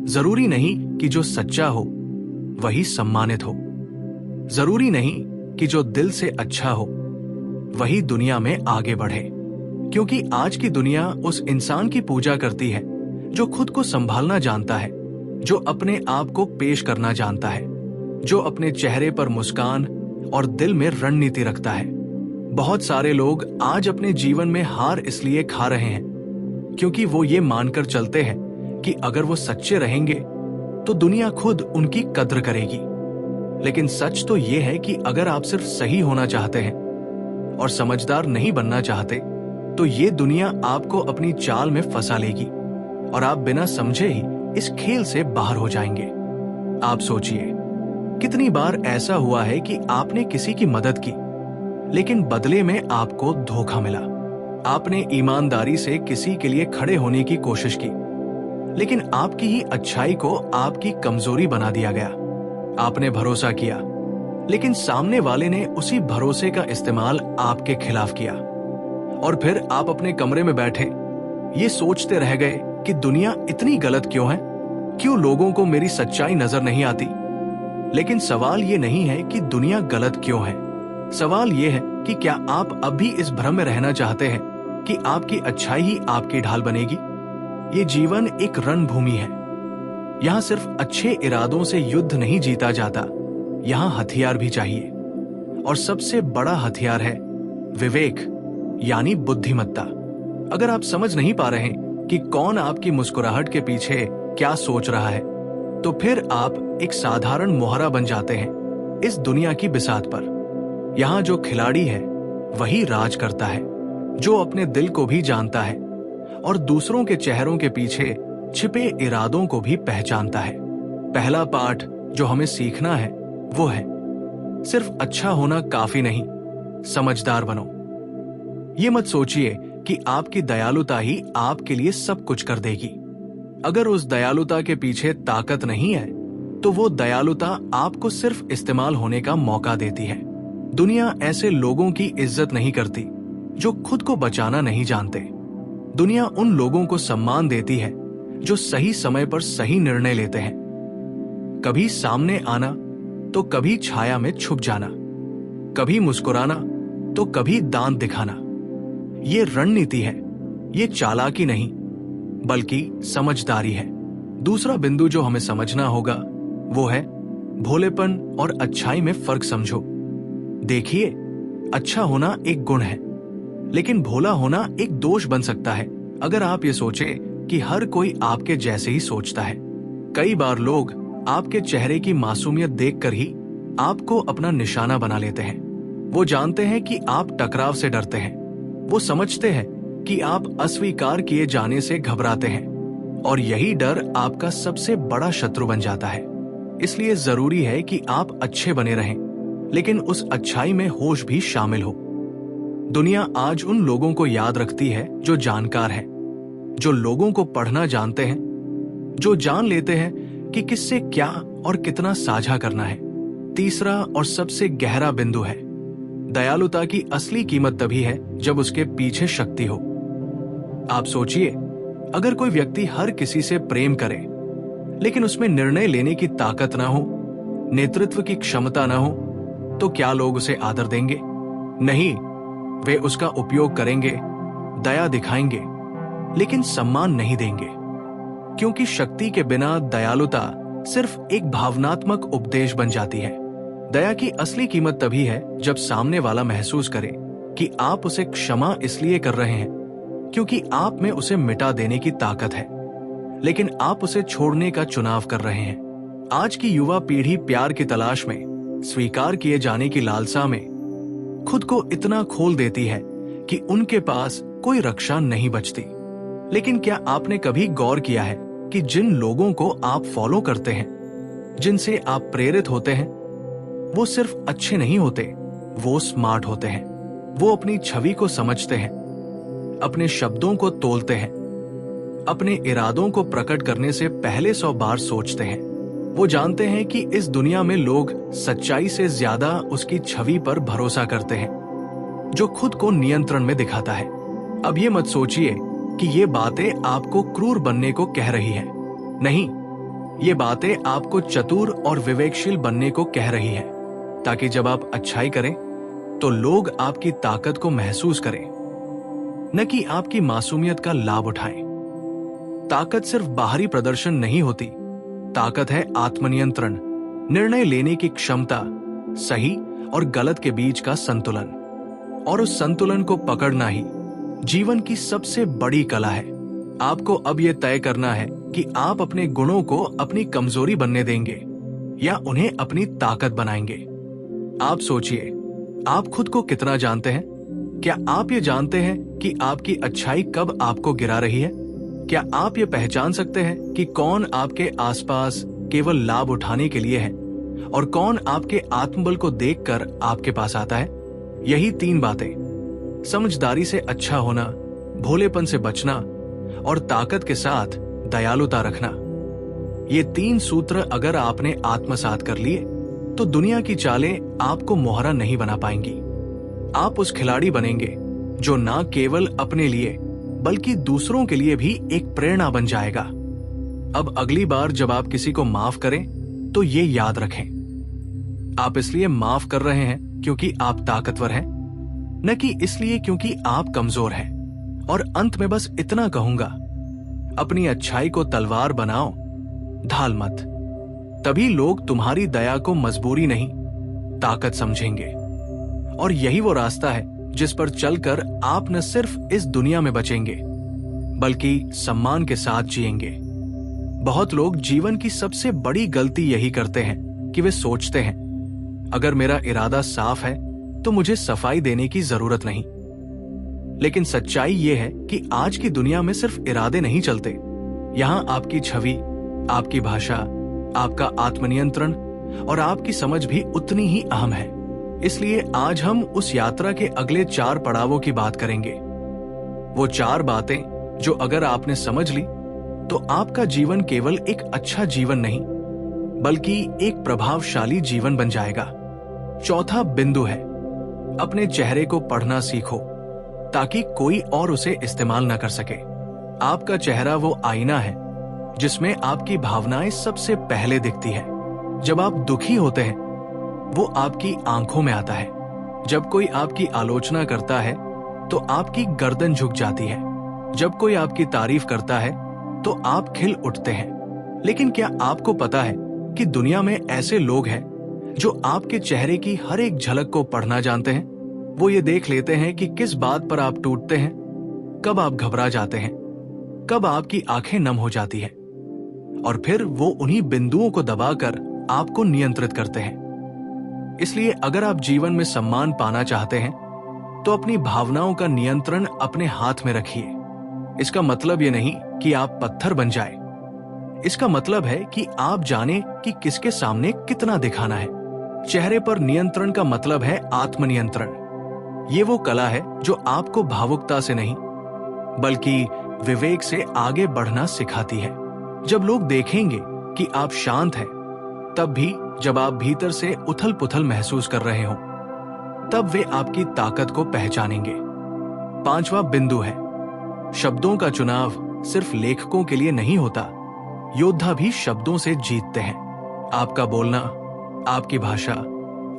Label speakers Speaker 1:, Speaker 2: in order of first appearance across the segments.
Speaker 1: जरूरी नहीं कि जो सच्चा हो वही सम्मानित हो। जरूरी नहीं कि जो दिल से अच्छा हो वही दुनिया में आगे बढ़े। क्योंकि आज की दुनिया उस इंसान की पूजा करती है जो खुद को संभालना जानता है, जो अपने आप को पेश करना जानता है, जो अपने चेहरे पर मुस्कान और दिल में रणनीति रखता है। बहुत सारे लोग आज अपने जीवन में हार इसलिए खा रहे हैं क्योंकि वो ये मानकर चलते हैं कि अगर वो सच्चे रहेंगे तो दुनिया खुद उनकी कद्र करेगी। लेकिन सच तो ये है कि अगर आप सिर्फ सही होना चाहते हैं और समझदार नहीं बनना चाहते तो ये दुनिया आपको अपनी चाल में फंसा लेगी और आप बिना समझे ही इस खेल से बाहर हो जाएंगे। आप सोचिए, कितनी बार ऐसा हुआ है कि आपने किसी की मदद की लेकिन बदले में आपको धोखा मिला। आपने ईमानदारी से किसी के लिए खड़े होने की कोशिश की लेकिन आपकी ही अच्छाई को आपकी कमजोरी बना दिया गया। आपने भरोसा किया लेकिन सामने वाले ने उसी भरोसे का इस्तेमाल आपके खिलाफ किया और फिर आप अपने कमरे में बैठे ये सोचते रह गए कि दुनिया इतनी गलत क्यों है, क्यों लोगों को मेरी सच्चाई नजर नहीं आती। लेकिन सवाल ये नहीं है कि दुनिया गलत क्यों है, सवाल ये है कि क्या आप अब भी इस भ्रम में रहना चाहते हैं कि आपकी अच्छाई ही आपकी ढाल बनेगी। ये जीवन एक रणभूमि है। यहाँ सिर्फ अच्छे इरादों से युद्ध नहीं जीता जाता, यहाँ हथियार भी चाहिए और सबसे बड़ा हथियार है विवेक यानी बुद्धिमत्ता। अगर आप समझ नहीं पा रहे कि कौन आपकी मुस्कुराहट के पीछे क्या सोच रहा है तो फिर आप एक साधारण मोहरा बन जाते हैं इस दुनिया की बिसात पर। यहाँ जो खिलाड़ी है वही राज करता है, जो अपने दिल को भी जानता है और दूसरों के चेहरों के पीछे छिपे इरादों को भी पहचानता है। पहला पाठ जो हमें सीखना है वो है सिर्फ अच्छा होना काफी नहीं, समझदार बनो। ये मत सोचिए कि आपकी दयालुता ही आपके लिए सब कुछ कर देगी। अगर उस दयालुता के पीछे ताकत नहीं है तो वो दयालुता आपको सिर्फ इस्तेमाल होने का मौका देती है। दुनिया ऐसे लोगों की इज्जत नहीं करती जो खुद को बचाना नहीं जानते। दुनिया उन लोगों को सम्मान देती है जो सही समय पर सही निर्णय लेते हैं। कभी सामने आना तो कभी छाया में छुप जाना, कभी मुस्कुराना तो कभी दांत दिखाना। ये रणनीति है, ये चालाकी नहीं बल्कि समझदारी है। दूसरा बिंदु जो हमें समझना होगा वो है भोलेपन और अच्छाई में फर्क समझो। देखिए, अच्छा होना एक गुण है लेकिन भोला होना एक दोष बन सकता है अगर आप ये सोचे कि हर कोई आपके जैसे ही सोचता है। कई बार लोग आपके चेहरे की मासूमियत देखकर ही आपको अपना निशाना बना लेते हैं। वो जानते हैं कि आप टकराव से डरते हैं, वो समझते हैं कि आप अस्वीकार किए जाने से घबराते हैं और यही डर आपका सबसे बड़ा शत्रु बन जाता है। इसलिए जरूरी है कि आप अच्छे बने रहें लेकिन उस अच्छाई में होश भी शामिल हो। दुनिया आज उन लोगों को याद रखती है जो जानकार हैं, जो लोगों को पढ़ना जानते हैं, जो जान लेते हैं कि किससे क्या और कितना साझा करना है। तीसरा और सबसे गहरा बिंदु है दयालुता की असली कीमत तभी है जब उसके पीछे शक्ति हो। आप सोचिए, अगर कोई व्यक्ति हर किसी से प्रेम करे लेकिन उसमें निर्णय लेने की ताकत ना हो, नेतृत्व की क्षमता ना हो, तो क्या लोग उसे आदर देंगे? नहीं, वे उसका उपयोग करेंगे, दया दिखाएंगे लेकिन सम्मान नहीं देंगे। क्योंकि शक्ति के बिना दयालुता सिर्फ एक भावनात्मक उपदेश बन जाती है। दया की असली कीमत तभी है जब सामने वाला महसूस करे कि आप उसे क्षमा इसलिए कर रहे हैं क्योंकि आप में उसे मिटा देने की ताकत है, लेकिन आप उसे छोड़ने का चुनाव कर रहे हैं। आज की युवा पीढ़ी प्यार की तलाश में, स्वीकार किए जाने की लालसा में खुद को इतना खोल देती है कि उनके पास कोई रक्षा नहीं बचती। लेकिन क्या आपने कभी गौर किया है कि जिन लोगों को आप फॉलो करते हैं, जिनसे आप प्रेरित होते हैं, वो सिर्फ अच्छे नहीं होते, वो स्मार्ट होते हैं। वो अपनी छवि को समझते हैं, अपने शब्दों को तोलते हैं, अपने इरादों को प्रकट करने से पहले 100 बार सोचते हैं। वो जानते हैं कि इस दुनिया में लोग सच्चाई से ज्यादा उसकी छवि पर भरोसा करते हैं जो खुद को नियंत्रण में दिखाता है। अब ये मत सोचिए कि ये बातें आपको क्रूर बनने को कह रही है। नहीं, ये बातें आपको चतुर और विवेकशील बनने को कह रही है, ताकि जब आप अच्छाई करें तो लोग आपकी ताकत को महसूस करें, न कि आपकी मासूमियत का लाभ उठाएं। ताकत सिर्फ बाहरी प्रदर्शन नहीं होती, ताकत है आत्मनियंत्रण, निर्णय लेने की क्षमता, सही और गलत के बीच का संतुलन। और उस संतुलन को पकड़ना ही जीवन की सबसे बड़ी कला है। आपको अब यह तय करना है कि आप अपने गुणों को अपनी कमजोरी बनने देंगे या उन्हें अपनी ताकत बनाएंगे। आप सोचिए, आप खुद को कितना जानते हैं? क्या आप ये जानते हैं कि आपकी अच्छाई कब आपको गिरा रही है? क्या आप ये पहचान सकते हैं कि कौन आपके आसपास केवल लाभ उठाने के लिए है और कौन आपके आत्मबल को देखकर आपके पास आता है? यही 3 बातें, समझदारी से अच्छा होना, भोलेपन से बचना और ताकत के साथ दयालुता रखना, ये 3 सूत्र अगर आपने आत्मसात कर लिए तो दुनिया की चालें आपको मोहरा नहीं बना पाएंगी। आप उस खिलाड़ी बनेंगे जो ना केवल अपने लिए बल्कि दूसरों के लिए भी एक प्रेरणा बन जाएगा। अब अगली बार जब आप किसी को माफ करें तो ये याद रखें, आप इसलिए माफ कर रहे हैं क्योंकि आप ताकतवर हैं, न कि इसलिए क्योंकि आप कमजोर हैं। और अंत में बस इतना कहूंगा, अपनी अच्छाई को तलवार बनाओ, ढाल मत। तभी लोग तुम्हारी दया को मजबूरी नहीं, ताकत समझेंगे। और यही वो रास्ता है जिस पर चलकर आप न सिर्फ इस दुनिया में बचेंगे बल्कि सम्मान के साथ जिएंगे। बहुत लोग जीवन की सबसे बड़ी गलती यही करते हैं कि वे सोचते हैं, अगर मेरा इरादा साफ है तो मुझे सफाई देने की जरूरत नहीं। लेकिन सच्चाई यह है कि आज की दुनिया में सिर्फ इरादे नहीं चलते, यहां आपकी छवि, आपकी भाषा, आपका आत्मनियंत्रण और आपकी समझ भी उतनी ही अहम है। इसलिए आज हम उस यात्रा के अगले 4 पड़ावों की बात करेंगे। वो 4 बातें जो अगर आपने समझ ली तो आपका जीवन केवल एक अच्छा जीवन नहीं बल्कि एक प्रभावशाली जीवन बन जाएगा। चौथा बिंदु है, अपने चेहरे को पढ़ना सीखो ताकि कोई और उसे इस्तेमाल न कर सके। आपका चेहरा वो आईना है जिसमें आपकी भावनाएं सबसे पहले दिखती है। जब आप दुखी होते हैं वो आपकी आंखों में आता है। जब कोई आपकी आलोचना करता है तो आपकी गर्दन झुक जाती है। जब कोई आपकी तारीफ करता है तो आप खिल उठते हैं। लेकिन क्या आपको पता है कि दुनिया में ऐसे लोग हैं जो आपके चेहरे की हर एक झलक को पढ़ना जानते हैं? वो ये देख लेते हैं कि किस बात पर आप टूटते हैं, कब आप घबरा जाते हैं, कब आपकी आंखें नम हो जाती हैं, और फिर वो उन्हीं बिंदुओं को दबाकर आपको नियंत्रित करते हैं। इसलिए अगर आप जीवन में सम्मान पाना चाहते हैं तो अपनी भावनाओं का नियंत्रण अपने हाथ में रखिए। इसका मतलब ये नहीं कि आप पत्थर बन जाए, इसका मतलब है कि आप जाने कि किसके सामने कितना दिखाना है। चेहरे पर नियंत्रण का मतलब है आत्मनियंत्रण। ये वो कला है जो आपको भावुकता से नहीं बल्कि विवेक से आगे बढ़ना सिखाती है। जब लोग देखेंगे कि आप शांत हैं, तब भी जब आप भीतर से उथल पुथल महसूस कर रहे हो, तब वे आपकी ताकत को पहचानेंगे। 5वां बिंदु है, शब्दों का चुनाव सिर्फ लेखकों के लिए नहीं होता, योद्धा भी शब्दों से जीतते हैं। आपका बोलना, आपकी भाषा,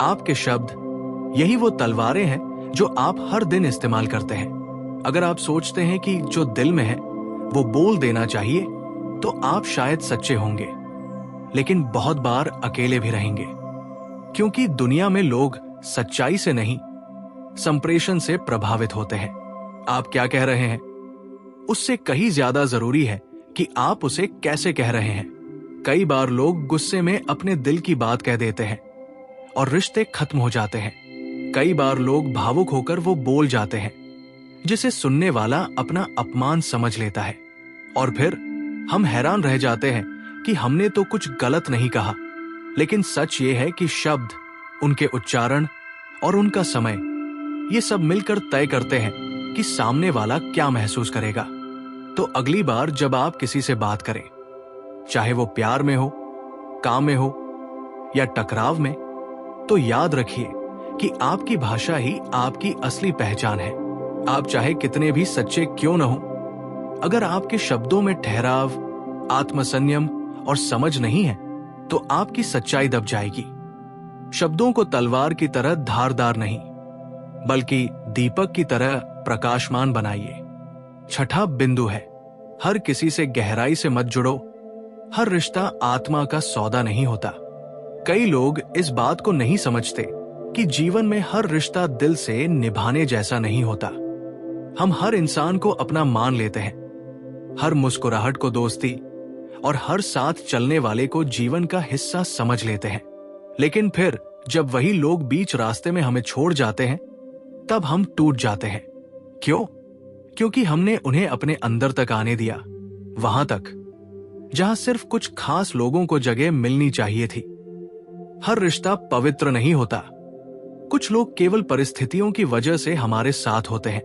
Speaker 1: आपके शब्द, यही वो तलवारें हैं जो आप हर दिन इस्तेमाल करते हैं। अगर आप सोचते हैं कि जो दिल में है वो बोल देना चाहिए तो आप शायद सच्चे होंगे, लेकिन बहुत बार अकेले भी रहेंगे, क्योंकि दुनिया में लोग सच्चाई से नहीं संप्रेषण से प्रभावित होते हैं। आप क्या कह रहे हैं उससे कहीं ज्यादा जरूरी है कि आप उसे कैसे कह रहे हैं। कई बार लोग गुस्से में अपने दिल की बात कह देते हैं और रिश्ते खत्म हो जाते हैं। कई बार लोग भावुक होकर वो बोल जाते हैं जिसे सुनने वाला अपना अपमान समझ लेता है, और फिर हम हैरान रह जाते हैं कि हमने तो कुछ गलत नहीं कहा। लेकिन सच ये है कि शब्द, उनके उच्चारण और उनका समय, ये सब मिलकर तय करते हैं कि सामने वाला क्या महसूस करेगा। तो अगली बार जब आप किसी से बात करें, चाहे वो प्यार में हो, काम में हो या टकराव में, तो याद रखिए कि आपकी भाषा ही आपकी असली पहचान है। आप चाहे कितने भी सच्चे क्यों न हो, अगर आपके शब्दों में ठहराव, आत्मसंयम और समझ नहीं है तो आपकी सच्चाई दब जाएगी। शब्दों को तलवार की तरह धारदार नहीं, बल्कि दीपक की तरह प्रकाशमान बनाइए। छठा बिंदु है, हर किसी से गहराई से मत जुड़ो। हर रिश्ता आत्मा का सौदा नहीं होता। कई लोग इस बात को नहीं समझते कि जीवन में हर रिश्ता दिल से निभाने जैसा नहीं होता। हम हर इंसान को अपना मान लेते हैं, हर मुस्कुराहट को दोस्ती और हर साथ चलने वाले को जीवन का हिस्सा समझ लेते हैं। लेकिन फिर जब वही लोग बीच रास्ते में हमें छोड़ जाते हैं, तब हम टूट जाते हैं। क्यों? क्योंकि हमने उन्हें अपने अंदर तक आने दिया, वहां तक जहां सिर्फ कुछ खास लोगों को जगह मिलनी चाहिए थी। हर रिश्ता पवित्र नहीं होता। कुछ लोग केवल परिस्थितियों की वजह से हमारे साथ होते हैं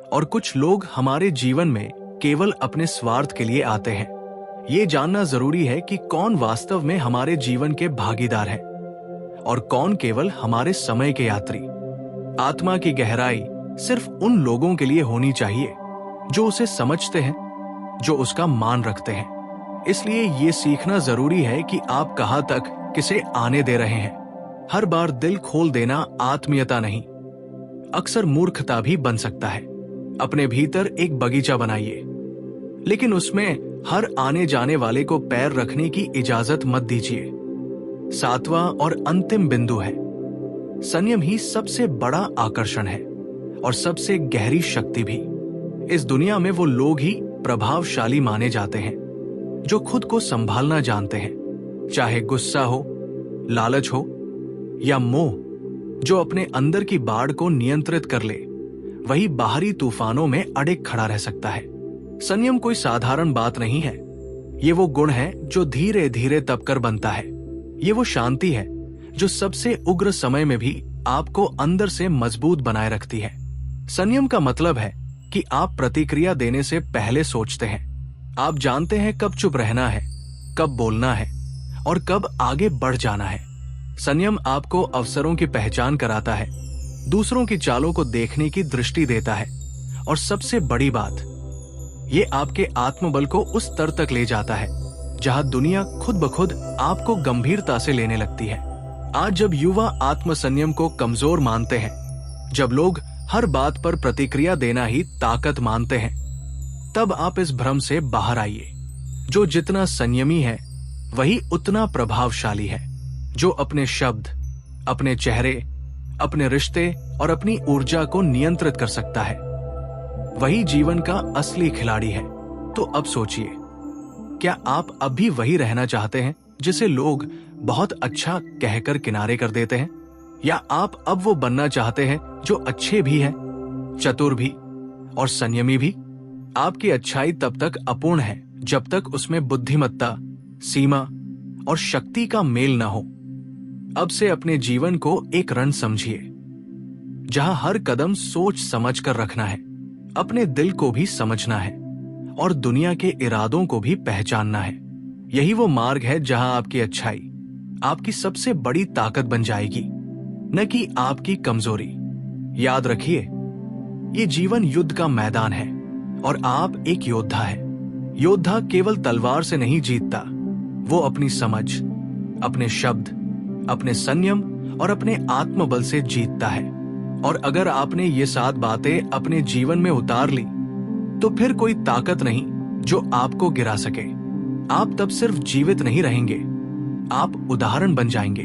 Speaker 1: और कुछ लोग हमारे जीवन में केवल अपने स्वार्थ के लिए आते हैं। ये जानना जरूरी है कि कौन वास्तव में हमारे जीवन के भागीदार है और कौन केवल हमारे समय के यात्री। आत्मा की गहराई सिर्फ उन लोगों के लिए होनी चाहिए जो उसे समझते हैं, जो उसका मान रखते हैं। इसलिए ये सीखना जरूरी है कि आप कहां तक किसे आने दे रहे हैं। हर बार दिल खोल देना आत्मीयता नहीं, अक्सर मूर्खता भी बन सकता है। अपने भीतर एक बगीचा बनाइए, लेकिन उसमें हर आने जाने वाले को पैर रखने की इजाजत मत दीजिए। सातवां और अंतिम बिंदु है, संयम ही सबसे बड़ा आकर्षण है और सबसे गहरी शक्ति भी। इस दुनिया में वो लोग ही प्रभावशाली माने जाते हैं जो खुद को संभालना जानते हैं, चाहे गुस्सा हो, लालच हो या मोह। जो अपने अंदर की बाढ़ को नियंत्रित कर ले, वही बाहरी तूफानों में अड़िग खड़ा रह सकता है। संयम कोई साधारण बात नहीं है। ये वो गुण है जो धीरे धीरे तपकर बनता है। ये वो शांति है जो सबसे उग्र समय में भी आपको अंदर से मजबूत बनाए रखती है। संयम का मतलब है कि आप प्रतिक्रिया देने से पहले सोचते हैं। आप जानते हैं कब चुप रहना है, कब बोलना है और कब आगे बढ़ जाना है। संयम आपको अवसरों की पहचान कराता है, दूसरों की चालों को देखने की दृष्टि देता है और सबसे बड़ी बात, ये आपके आत्मबल को उस स्तर तक ले जाता है जहां दुनिया खुद ब खुद आपको गंभीरता से लेने लगती है। आज जब युवा आत्मसंयम को कमजोर मानते हैं, जब लोग हर बात पर प्रतिक्रिया देना ही ताकत मानते हैं, तब आप इस भ्रम से बाहर आइए। जो जितना संयमी है वही उतना प्रभावशाली है। जो अपने शब्द, अपने चेहरे, अपने रिश्ते और अपनी ऊर्जा को नियंत्रित कर सकता है, वही जीवन का असली खिलाड़ी है। तो अब सोचिए, क्या आप अब भी वही रहना चाहते हैं जिसे लोग बहुत अच्छा कहकर किनारे कर देते हैं, या आप अब वो बनना चाहते हैं जो अच्छे भी हैं, चतुर भी और संयमी भी? आपकी अच्छाई तब तक अपूर्ण है जब तक उसमें बुद्धिमत्ता, सीमा और शक्ति का मेल न हो। अब से अपने जीवन को एक रण समझिए जहां हर कदम सोच समझ कर रखना है, अपने दिल को भी समझना है और दुनिया के इरादों को भी पहचानना है। यही वो मार्ग है जहां आपकी अच्छाई आपकी सबसे बड़ी ताकत बन जाएगी, न कि आपकी कमजोरी। याद रखिए, ये जीवन युद्ध का मैदान है और आप एक योद्धा है। योद्धा केवल तलवार से नहीं जीतता, वो अपनी समझ, अपने शब्द, अपने संयम और अपने आत्मबल से जीतता है। और अगर आपने ये 7 बातें अपने जीवन में उतार ली, तो फिर कोई ताकत नहीं जो आपको गिरा सके। आप तब सिर्फ जीवित नहीं रहेंगे, आप उदाहरण बन जाएंगे।